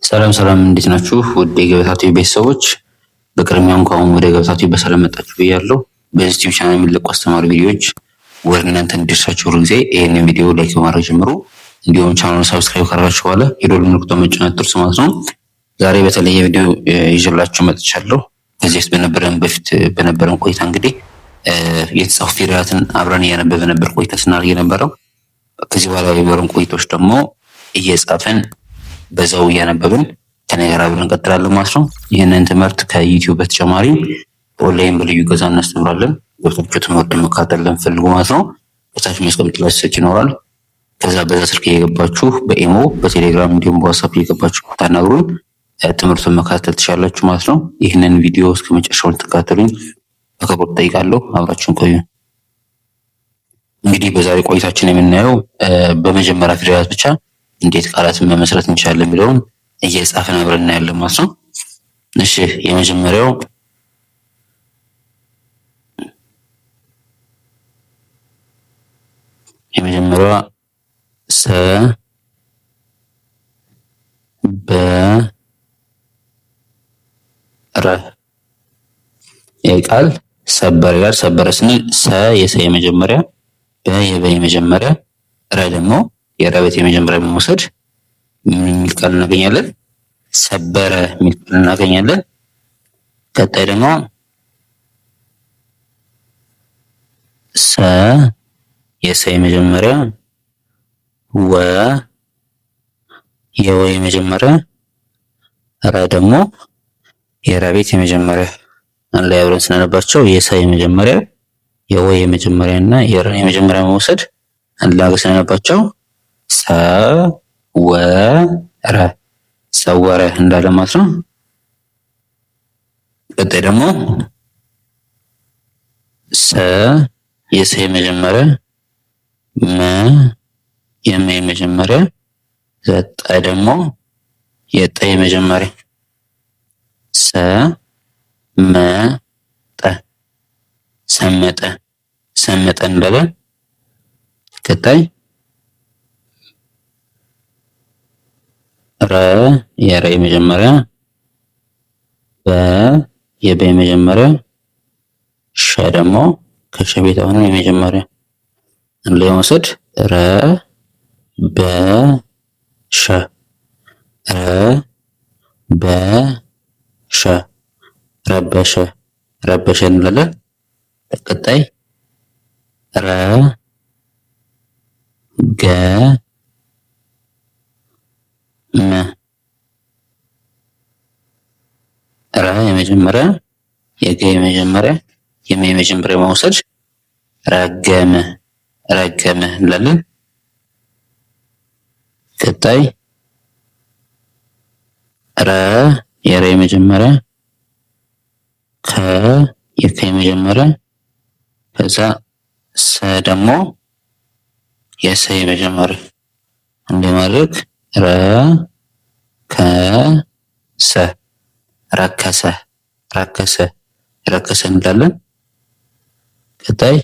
ሰላም ሰላም፣ እንዴት ናችሁ? ውድ የገበታ ቲዩብ ቤተሰቦች፣ በቅድሚያ እንኳን ወደ ገበታ ቲዩብ በሰላም መጣችሁ ብያለሁ። በዚህ ዩቲዩብ ቻናል የሚለቁ አስተማሪ ቪዲዮዎች ወደ እናንተ እንዲደርሳችሁ ሁሉ ጊዜ ይህንን ቪዲዮ ላይክ በማድረግ ጀምሩ። እንዲሁም ቻናሉን ሰብስክራይብ ካደረጋችሁ በኋላ የደወል ምልክቱን መጫን አትርሱ ማለት ነው። ዛሬ በተለየ ቪዲዮ ይዤላችሁ መጥቻለሁ። ከዚህ በፊት በነበረን ቆይታ እንግዲህ የተጻፉ ፊደላትን አብረን እያነበበ ነበር ቆይታ ስናደርግ የነበረው። ከዚህ በኋላ የሚኖረን ቆይቶች ደግሞ እየጻፈን በዛው እያነበብን ከኔ ጋር አብረን እንቀጥላለን ማለት ነው። ይህንን ትምህርት ከዩቲዩብ በተጨማሪ ኦንላይን በልዩ ገዛ እናስተምራለን። ገብታችሁ ትምህርት መከታተል ለምትፈልጉ ማለት ነው በታች ማስቀመጥላችሁ ስልክ ይኖራል። ከዛ በዛ ስልክ እየገባችሁ በኢሞ በቴሌግራም እንዲሁም በዋትስአፕ እየገባችሁ ታናግሩን ትምህርቱን መከታተል ትችላላችሁ ማለት ነው። ይህንን ቪዲዮ እስከ መጨረሻው ተከታተሉኝ በአክብሮት እጠይቃለሁ። አብራችሁን ቆዩ። እንግዲህ በዛሬ ቆይታችን የምናየው በመጀመሪያ ፊደላት ብቻ እንዴት ቃላትን መመስረት እንችላለን የሚለውን እየጻፍን አብረን እናያለን ማለት ነው። እሺ የመጀመሪያው ሰ በ ረ ይህ ቃል ሰበረ ይላል። ሰበረ ስንል ሰ የሰ የመጀመሪያ፣ በ የበ የመጀመሪያ፣ ረ ደግሞ የረበት የመጀመሪያ በመውሰድ ምን የሚል ቃል እናገኛለን? ሰበረ የሚል ቃል እናገኛለን። ቀጣይ ደግሞ ሰ የሰ የመጀመሪያ፣ ወ የወ የመጀመሪያ፣ ረ ደግሞ የረቤት የመጀመሪያ አንድ ላይ አብረን ስናነባቸው የሰ የመጀመሪያ፣ የወ የመጀመሪያ እና የረ የመጀመሪያ በመውሰድ አንድ ላይ አብረን ስናነባቸው ሰወረ ሰወረ እንዳለ ማለት ነው። ቀጣይ ደግሞ ሰ የሰ የመጀመሪያ፣ መ የመ የመጀመሪያ፣ ዘጠ ደግሞ የጠ የመጀመሪያ ሰመጠ ሰመጠ ሰመጠ እንዳለ። ቀጣይ ረ የረ የመጀመሪያ፣ በ የበ የመጀመሪያ፣ ሸ ደግሞ ከሸ ቤት አሁን የመጀመሪያ አንድ ላይ መውሰድ ረ በ ሸ ረ በ ሸ ረበሸ ረበሸ እንላለን። ቀጣይ ረ ገ መ ረ የመጀመሪያ፣ የገ የመጀመሪያ፣ የመ የመጀመሪያ መውሰድ ረገመ ረገመ እንላለን። ቀጣይ ረ የረ የመጀመሪያ፣ ከ የከ የመጀመሪያ፣ ከዛ ሰ ደግሞ የሰ የመጀመሪያ እንደማድረግ ረ ከ ሰ ረከሰ ረከሰ ረከሰ እንላለን። ቀጣይ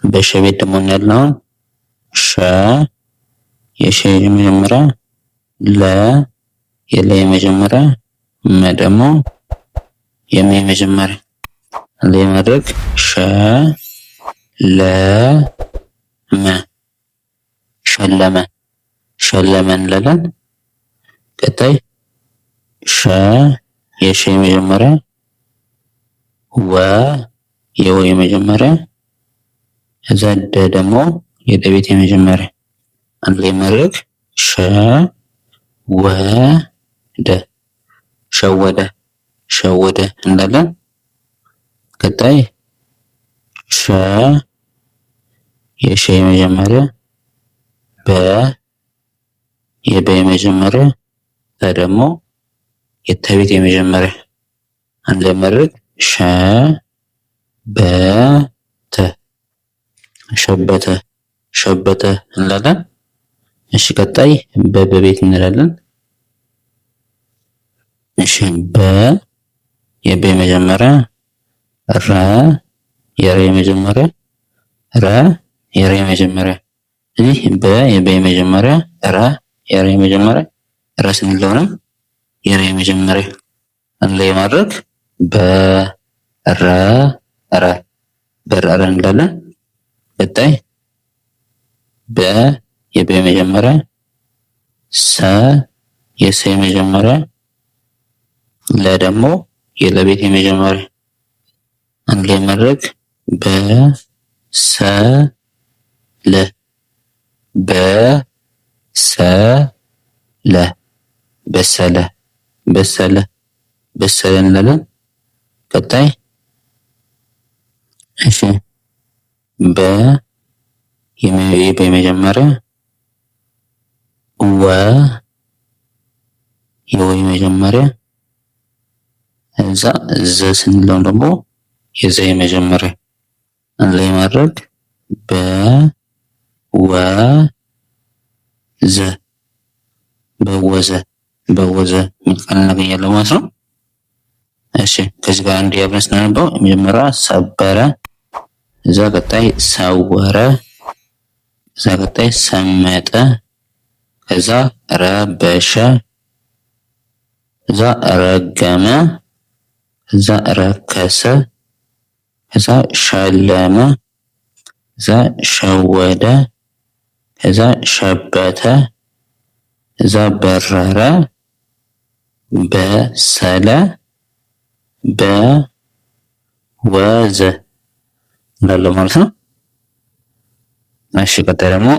በሸ ቤት ደግሞ እናያለን። አሁን ሸ የሸ የመጀመሪያ፣ ለ የለ የመጀመሪያ፣ መ ደግሞ የመ የመጀመሪያ ላይ ማድረግ ሸ ለ መ ሸለመ ሸለመ እንላለን። ቀጣይ ሸ የሸ የመጀመሪያ፣ ወ የወ የመጀመሪያ፣ ከዛ ደ ደግሞ የደ ቤት የመጀመሪያ አንድ ላይ ማድረግ ሸ ወ ደ ሸወደ ሸወደ እንላለን። ቀጣይ ሸ የሸ የመጀመሪያ፣ በ የበ የመጀመሪያ፣ ተ ደግሞ የተ ቤት የመጀመሪያ አንድ ላይ ማድረግ ሸ በ ተ ሸበተ ሸበተ እንላለን። እሺ ቀጣይ በቤት እንላለን። እሺ በ የበ የመጀመሪያ፣ ረ የረ የመጀመሪያ፣ ረ የረ የመጀመሪያ እዚህ የበ የመጀመሪያ ረ የረ የመጀመሪያ ረ ስንለው ነው የረ የመጀመሪያ አንድ ላይ ማድረግ በረ ረ በረረ እንላለን። ቀጣይ በ የበ የመጀመሪያ ሰ የሰ የመጀመሪያ ለ ደግሞ የለቤት የመጀመሪያ አንድ ላይ ማድረግ በሰለ በሰለ በሰለ በሰለ በሰለ እንላለን። ቀጣይ እሺ በ የመጀመሪያ ወ የወ የመጀመሪያ እዛ ዘ ስንለው ደግሞ የዘ የመጀመሪያ አንድ ላይ ማድረግ በወዘ በወዘ በወዘ የሚል ቃል እናገኛለን ማለት ነው። እሺ ከዚህ ጋር አንድ ያብረን ስናነበው የመጀመሪያ ሰበረ፣ እዛ ቀጣይ ሰወረ፣ እዛ ቀጣይ ሰመጠ፣ ከዛ ረበሸ፣ ከዛ ረገመ፣ ከዛ ረከሰ፣ ከዛ ሸለመ፣ ከዛ ሸወደ፣ ከዛ ሸበተ፣ ከዛ በረረ፣ በሰለ፣ በወዘ እንዳለው ማለት ነው። እሺ ቀጣይ ደግሞ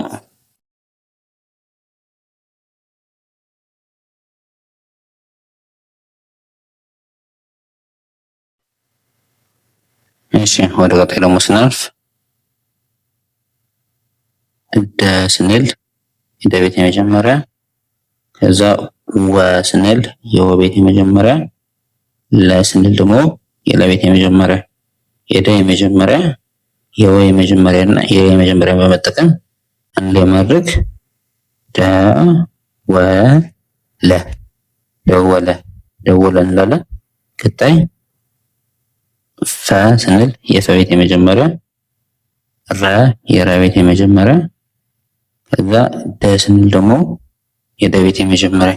እሺ ወደ ቀጣይ ደግሞ ስናልፍ ደ ስንል የደ ቤት የመጀመሪያ፣ ከዛ ወ ስንል የወ ቤት የመጀመሪያ፣ ለ ስንል ደግሞ የለ ቤት የመጀመሪያ፣ የደ የመጀመሪያ የወ የመጀመሪያ እና የለ የመጀመሪያ በመጠቀም አንድ ላይ ማድረግ ደወለ ደወለ ደወለ እንላለን። ቀጣይ ፈ ስንል የፈ ቤት የመጀመሪያ፣ ረ የረ ቤት የመጀመሪያ፣ ከዛ ደ ስንል ደግሞ የደ ቤት የመጀመሪያ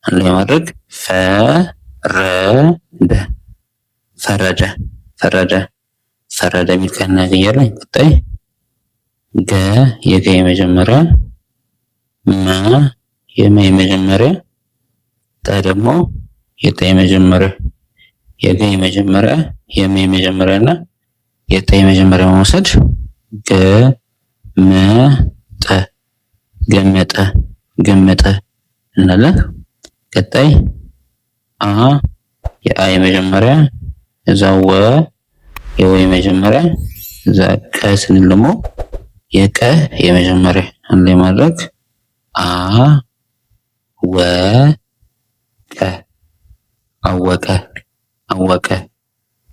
አንድ ላይ ማድረግ ፈረደ ፈረደ ፈረደ ፈረደ የሚል ቃል እናገኛለን። ቀጣይ ገ የገ የመጀመሪያ፣ መ የመ የመጀመሪያ፣ ጠ ደግሞ የጠ የመጀመሪያ፣ የገ የመጀመሪያ የመ የመጀመሪያ እና የጠ የመጀመሪያ መውሰድ ገመጠ ገመጠ ገመጠ እንላለን። ቀጣይ አ የአ የመጀመሪያ፣ እዛ ወ የወ የመጀመሪያ፣ እዛ ቀ ስንል ደግሞ የቀ የመጀመሪያ አንድ ላይ ማድረግ አወቀ አወቀ አወቀ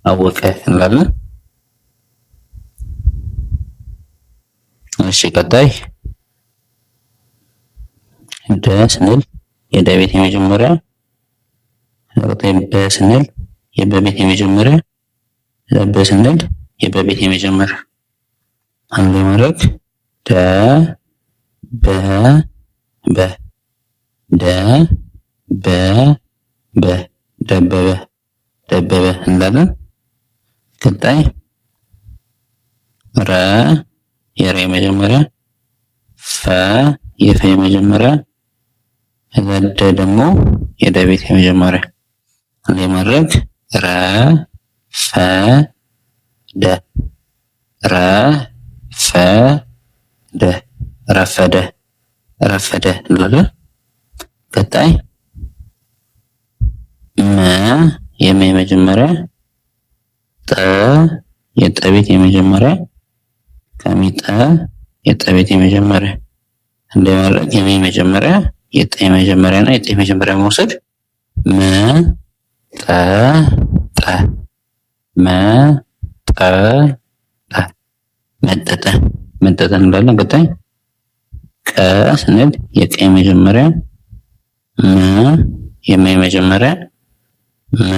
አወቀ እንላለን። እሺ ቀጣይ ደ ስንል የደ ቤት የመጀመሪያ፣ ቀጣይ በ ስንል የበ ቤት የመጀመሪያ፣ በ ስንል የበ ቤት የመጀመሪያ አንድ ላይ ማድረግ ደ በ በ ደ በ በ ደበበ ደበበ እንላለን። ቀጣይ ረ የረ የመጀመሪያ፣ ፈ የፈ የመጀመሪያ፣ ደ ደግሞ የደ ቤት የመጀመሪያ አንድ ላይ ማድረግ ረ ፈ ደ ረ ፈ ደ ረፈደ ረፈደ እንላለን። ቀጣይ መ የመ የመጀመሪያ፣ ጠ የጠ ቤት የመጀመሪያ፣ ከሚጠ የጠ ቤት የመጀመሪያ አንድ ላይ ማድረግ የመ የመጀመሪያ የጠ የመጀመሪያ እና የጠ የመጀመሪያ መውሰድ መጠጠ መጠጠ መጠጠ መጠጠ እንላለን። ቀጣይ ቀ ስንል የቀ የመጀመሪያ፣ መ የመ የመጀመሪያ፣ መ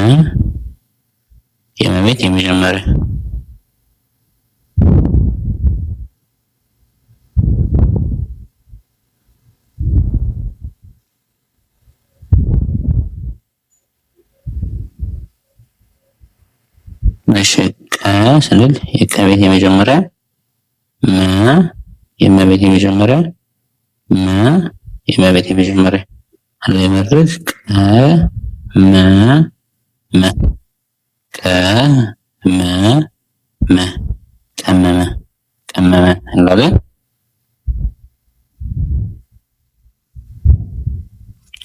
የመቤት እሺ ቀ ስንል የቀቤት የመጀመሪያ መ የመቤት የመጀመሪያ መ የመቤት የመጀመሪያ አንድ ላይ ማድረግ ቀ መ መ ቀ መ መ ቀመመ ቀመመ እንላለን።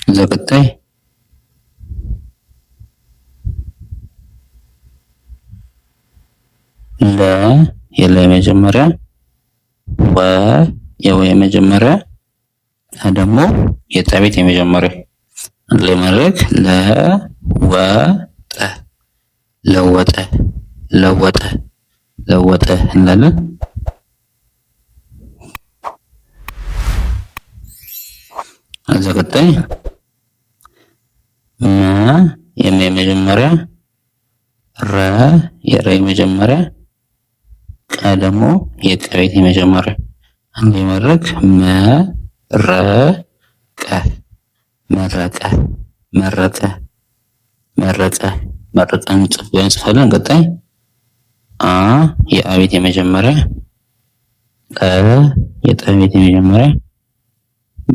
እዛ ቀጣይ ለ የለ የመጀመሪያ ወ የወ የመጀመሪያ ደግሞ የጠ ቤት የመጀመሪያ አንድ ላይ ማድረግ ለወጠ ለወጠ ለወጠ ለወጠ እንላለን። እዛ ቀጣይ መ የመ የመጀመሪያ ረ የረ የመጀመሪያ ቀ ደግሞ የቀ ቤት የመጀመሪያ አንድ ላይ ማድረግ መረቀ መረቀ መረቀ መረቀ መረቀ እንጽፋለን። ቀጣይ አ የአ ቤት የመጀመሪያ ጠ የጠ ቤት የመጀመሪያ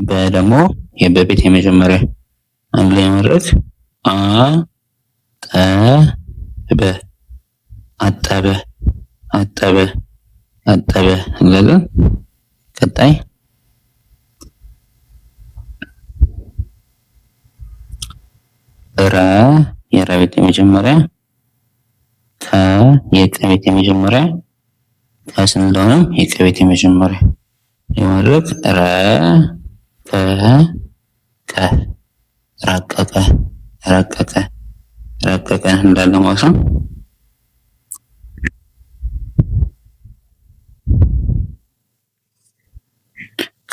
በ ደግሞ የበ ቤት የመጀመሪያ አንድ ላይ ማድረግ አጠበ አጠበ አጠበ አጠበ እንላለን። ቀጣይ ረ የረ ቤት የመጀመሪያ ከ የቀ ቤት የመጀመሪያ ከ ስንል አሁንም የቀ ቤት የመጀመሪያ የማድረግ ረቀቀ ረቀቀ ረቀቀ ረቀቀ እንዳለ ማለት ነው።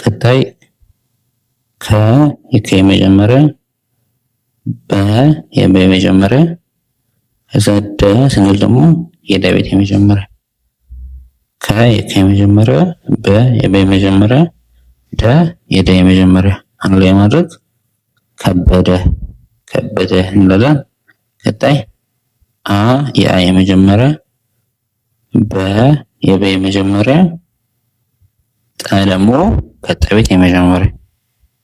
ቀጣይ ከ የከ የመጀመሪያ በ የበ የመጀመሪያ ከዛ ደ ስንል ደግሞ የደ ቤት የመጀመሪያ ከ የከ የመጀመሪያ በ የበ የመጀመሪያ ደ የደ የመጀመሪያ አንድ ላይ ማድረግ ከበደ ከበደ እንላለን። ቀጣይ አ የአ የመጀመሪያ በ የበ የመጀመሪያ ጠ ደግሞ ከጠ ቤት የመጀመሪያ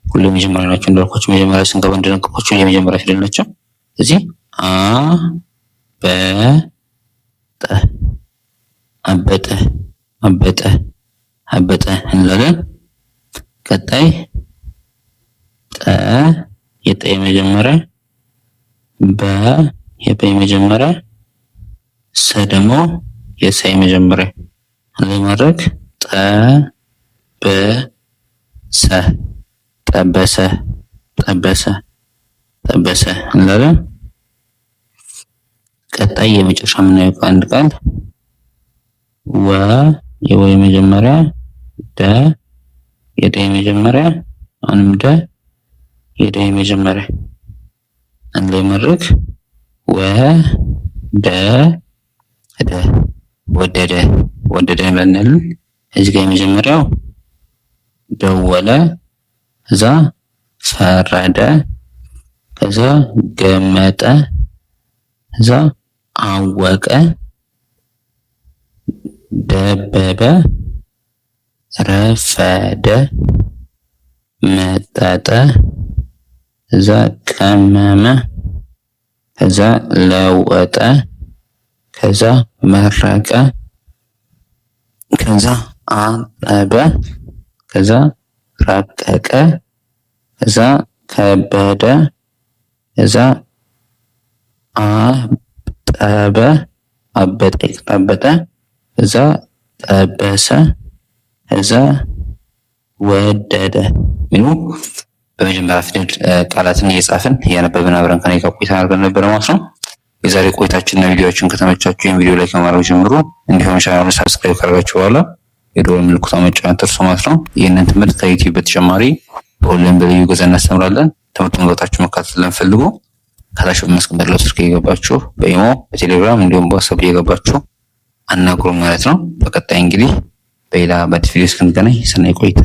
ሁሉም የመጀመሪያ ናቸው እንዳልኳቸው መጀመሪያ ስንገባ እንደነገርኳቸው የመጀመሪያ ፊደል ናቸው። እዚህ አ በ ጠ አበጠ አበጠ አበጠ እንላለን። ቀጣይ ጠ የጠ የመጀመሪያ በ የበ የመጀመሪያ ሰ ደግሞ የሰ የመጀመሪያ አንድ ላይ ማድረግ ጠበሰ ጠበሰ ጠበሰ ጠበሰ እንላለን። ቀጣይ የመጨረሻ የምናየው አንድ ቃል ወ የወ የመጀመሪያ ደ የደ የመጀመሪያ አሁንም ደ የደ የመጀመሪያ አንድ ላይ ማድረግ ወደደ ወደደ እንላለን። እዚህ ጋር የመጀመሪያው ደወለ ከዛ ፈረደ ከዛ ገመጠ ከዛ አወቀ ደበበ ረፈደ መጠጠ ከዛ ቀመመ ከዛ ለወጠ ከዛ መረቀ ከዛ አጠበ ከዛ ረቀቀ ከዛ ከበደ ከዛ አጠበ አበጠ ከዛ ጠበሰ ከዛ ወደደ ሚሉ በመጀመሪያ ፊደል ቃላትን እየጻፍን እያነበብን አብረን ከኔ ጋር ቆይታ አድርገን ነበረ ማለት ነው። የዛሬ ቆይታችንና ቪዲዮዎችን ከተመቻችሁ ይህን ቪዲዮ ላይ ከማድረግ ጀምሮ እንዲሁም ቻናሉን ሰብስክራይብ ካደረጋችሁ በኋላ የደወል ምልክቱን መጫን አትርሱ ማለት ነው። ይህንን ትምህርት ከዩቲዩብ በተጨማሪ በኦንላይን በልዩ ገዛ እናስተምራለን። ትምህርቱን ገብታችሁ መካተል ለምትፈልጉ ከታች በማስቀመጥለው ስልክ እየገባችሁ በኢሞ በቴሌግራም እንዲሁም በዋትስአፕ እየገባችሁ አናግሩን ማለት ነው። በቀጣይ እንግዲህ በሌላ በአዲስ ቪዲዮ እስክንገናኝ ሰናይ ቆይታ